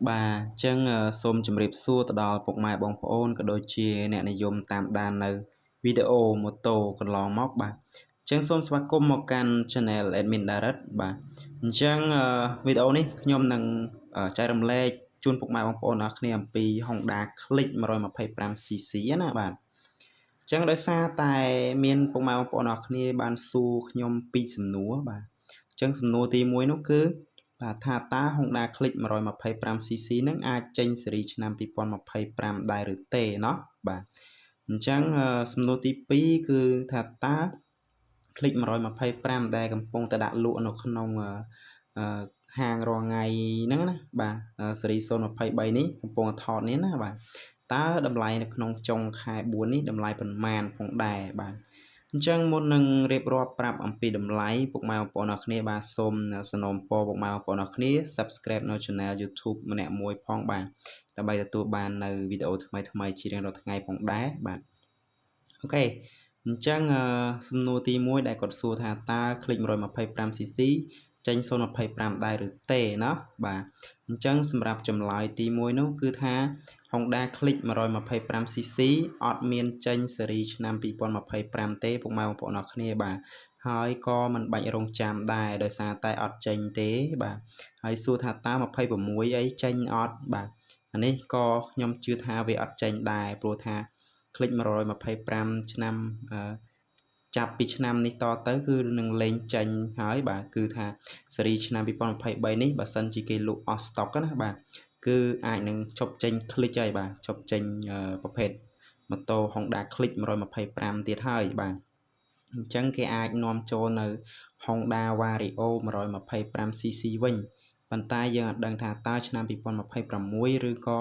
បាទអញ្ចឹងសូមជម្រាបសួរទៅដល់ពុកម៉ែបងប្អូនក៏ដូចជាអ្នកនិយមតាមដាននៅវីដេអូម៉ូតូកន្លងមកបាទអញ្ចឹងសូមស្វាគមន៍មកកាន់ Channel Admin Direct បាទអញ្ចឹងវីដេអូនេះខ្ញុំនឹងចែករំលែកជូនពុកម៉ែបងប្អូនអរគ្នាអំពី Honda Click 125cc ណាបាទអញ្ចឹងដោយសារតែមានពុកម៉ែបងប្អូនអរគ្នាបានសួរខ្ញុំពីរសំណួរបាទអញ្ចឹងសំណួរទី1នោះគឺបាទថាតើ Honda Click 125cc នឹងអាចចេញស៊េរីឆ្នាំ2025ដែរឬទេเนาะបាទអញ្ចឹងសំណួរទី2គឺថាតើ Click 125ដែលកំពុងតែដាក់លក់នៅក្នុងហាងរាល់ថ្ងៃហ្នឹងណាបាទស៊េរី023នេះកំពុងថតនេះណាបាទតើតម្លៃនៅក្នុងចុងខែ4នេះតម្លៃប៉ុន្មានផងដែរបាទអញ្ចឹងមុននឹងរៀបរាប់ប្រាប់អំពីតម្លៃពុកម៉ែបងប្អូនអរគ្នាបាទសូមសនំពរពុកម៉ែបងប្អូនអរគ្នា Subscribe នៅ Channel YouTube ម្នាក់មួយផងបាទដើម្បីទទួលបាននៅវីដេអូថ្មីៗជារៀងរាល់ថ្ងៃផងដែរបាទអូខេអញ្ចឹងសំណួរទី1ដែលគាត់សួរថាតើ Click 125cc ចេញ025ដែរឬទេណាបាទអញ្ចឹងសម្រាប់ចម្លើយទី1នោះគឺថា Honda Click 125cc អត់មានចេញស៊េរីឆ្នាំ2025ទេពុកម៉ែបងប្អូនអរគ្នាបាទហើយក៏មិនបាច់រងចាំដែរដោយសារតែអត់ចេញទេបាទហើយសួរថាតើ26អីចេញអត់បាទអានេះក៏ខ្ញុំជឿថាវាអត់ចេញដែរព្រោះថា Click 125ឆ្នាំចាប់ពីឆ្នាំនេះតទៅគឺនឹងលេងចេញហើយបាទគឺថាស៊េរីឆ្នាំ2023នេះបើសិនជាគេលក់អស់ stock ណាបាទគឺអាចនឹងឈប់ចេញ Click ហើយបាទឈប់ចេញប្រភេទម៉ូតូ Honda Click 125ទៀតហើយបាទអញ្ចឹងគេអាចនាំចូលនៅ Honda Vario 125cc វិញប៉ុន្តែយើងអត់ដឹងថាតើឆ្នាំ2026ឬក៏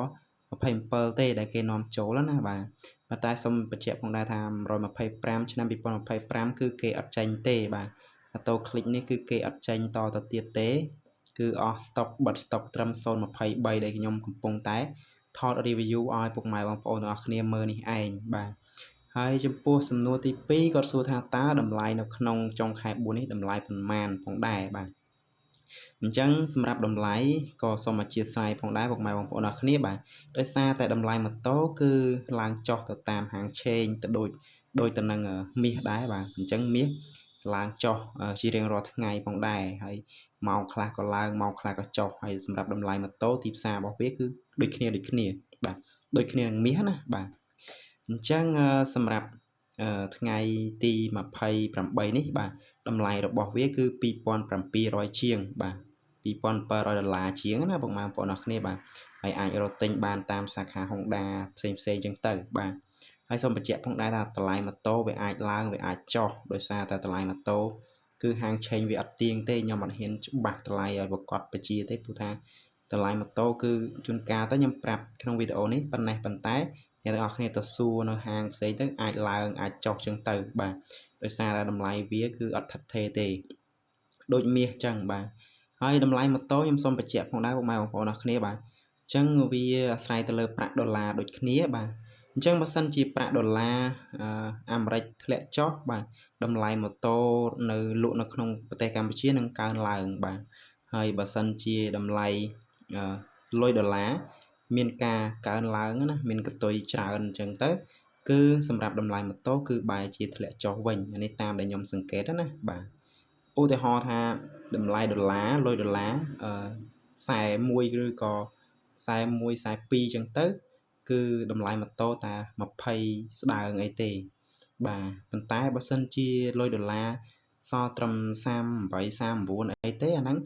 27ទេដែលគេនាំចូលណាបាទប៉ុន្តែសូមបញ្ជាក់ផងដែរថា125ឆ្នាំ2025គឺគេអត់ចេញទេបាទម៉ូតូ Click នេះគឺគេអត់ចេញតទៅទៀតទេគឺអស់ stock បិទ stock ត្រឹម023ដែលខ្ញុំកំពុងតែថត review ឲ្យពុកម៉ែបងប្អូនទាំងអស់គ្នាមើលនេះឯងបាទហើយចំពោះសំណួរទី2គាត់សួរថាតើតម្លៃនៅក្នុងចុងខែ4នេះតម្លៃប៉ុន្មានផងដែរបាទអញ្ចឹងសម្រាប់តម្លៃក៏សូមអធិស្ឋានផងដែរពុកម៉ែបងប្អូនអរគ្នាបាទដោយសារតែតម្លៃម៉ូតូគឺឡើងចុះទៅតាមហាងឆេងទៅដូចទៅនឹងមាសដែរបាទអញ្ចឹងមាសឡើងចុះជារៀងរាល់ថ្ងៃផងដែរហើយម៉ោងខ្លះក៏ឡើងម៉ោងខ្លះក៏ចុះហើយសម្រាប់តម្លៃម៉ូតូទីផ្សាររបស់វាគឺដូចគ្នាបាទដូចគ្នានឹងមាសណាបាទអញ្ចឹងសម្រាប់ថ្ងៃទី28នេះបាទតម្លៃរបស់វាគឺ2700ជាងបាទ$2,700ជាងណាពុកម៉ែបងប្អូនអរគ្នាបាទហើយអាចរកទិញបានតាមសាខា Honda ផ្សេងៗចឹងទៅបាទហើយសូមបញ្ជាក់ផងដែរថាតម្លៃម៉ូតូវាអាចឡើងវាអាចចុះដោយសារតែតម្លៃម៉ូតូគឺហាងឆេងវាអត់ទៀងទេខ្ញុំអត់ហ៊ានច្បាស់តម្លៃឲ្យប្រកបបញ្ជាទេព្រោះថាតម្លៃម៉ូតូគឺជួនកាលទៅខ្ញុំប្រាប់ក្នុងវីដេអូនេះប៉ុន្តែអ្នកទាំងអស់គ្នាទៅសួរនៅហាងផ្សេងទៅអាចឡើងអាចចុះចឹងទៅបាទដោយសារតែតម្លៃវាគឺអត់ថិតថេរទេដូចមាសចឹងបាទហើយតម្លៃម៉ូតូខ្ញុំសូមបញ្ជាក់ផងដែរពុកម៉ែបងប្អូនអរគ្នាបាទអញ្ចឹងវាអាស្រ័យទៅលើប្រាក់ដុល្លារដូចគ្នាបាទអញ្ចឹងបើសិនជាប្រាក់ដុល្លារអាមេរិកធ្លាក់ចុះបាទតម្លៃម៉ូតូនៅលក់នៅក្នុងប្រទេសកម្ពុជានឹងកើនឡើងបាទហើយបើសិនជាតម្លៃលុយដុល្លារមានការកើនឡើងណាមានកតុយច្រើនអញ្ចឹងទៅគឺសម្រាប់តម្លៃម៉ូតូគឺបែរជាធ្លាក់ចុះវិញអានេះតាមដែលខ្ញុំសង្កេតណាបាទឧទាហរណ៍ថាតម្លៃដុល្លារលុយដុល្លារ41ឬក៏41 42ចឹងទៅគឺតម្លៃម៉ូតូតែ20ស្ដើងអីទេបាទប៉ុន្តែបើសិនជាលុយដុល្លារសល់ត្រឹម38 39អីទេអាហ្នឹង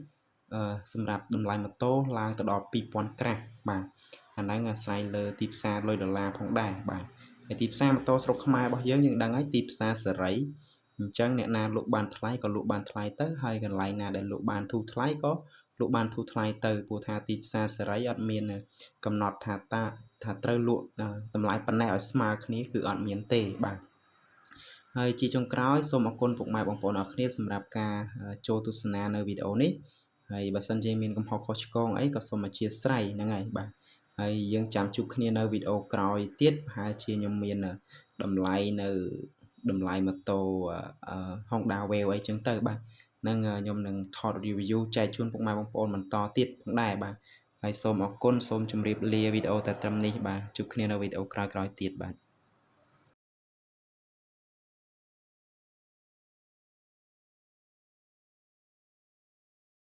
សម្រាប់តម្លៃម៉ូតូឡើងទៅដល់2000ក្រាស់បាទអាហ្នឹងអាស្រ័យលើទីផ្សារលុយដុល្លារផងដែរបាទហើយទីផ្សារម៉ូតូស្រុកខ្មែររបស់យើងដឹងហើយទីផ្សារសេរីអញ្ចឹងអ្នកណាលក់បានថ្លៃក៏លក់បានថ្លៃទៅហើយកន្លែងណាដែលលក់បានធូរថ្លៃក៏លក់បានធូរថ្លៃទៅព្រោះថាទីផ្សារសេរីអត់មានកំណត់ថាត្រូវលក់តម្លៃប៉ុណ្ណេះឲ្យស្មើគ្នាគឺអត់មានទេបាទហើយជាចុងក្រោយសូមអរគុណពុកម៉ែបងប្អូនអរគ្នាសម្រាប់ការចូលទស្សនានៅវីដេអូនេះហើយបើសិនជាមានកំហុសខុសឆ្គងអីក៏សូមអធិស្ឋានហ្នឹងហើយបាទហើយយើងចាំជួបគ្នានៅវីដេអូក្រោយទៀតប្រហែលជាខ្ញុំមានតម្លៃម៉ូតូHonda Wave អីចឹងទៅបាទនឹងខ្ញុំនឹងថត review ចែកជូនពុកម៉ែបងប្អូនបន្តទៀតផងដែរបាទ ហើយសូមអរគុណសូមជម្រាបលាវីដេអូតែត្រឹមនេះបាទជួបគ្នានៅវីដេអូក្រោយៗទៀតបាទ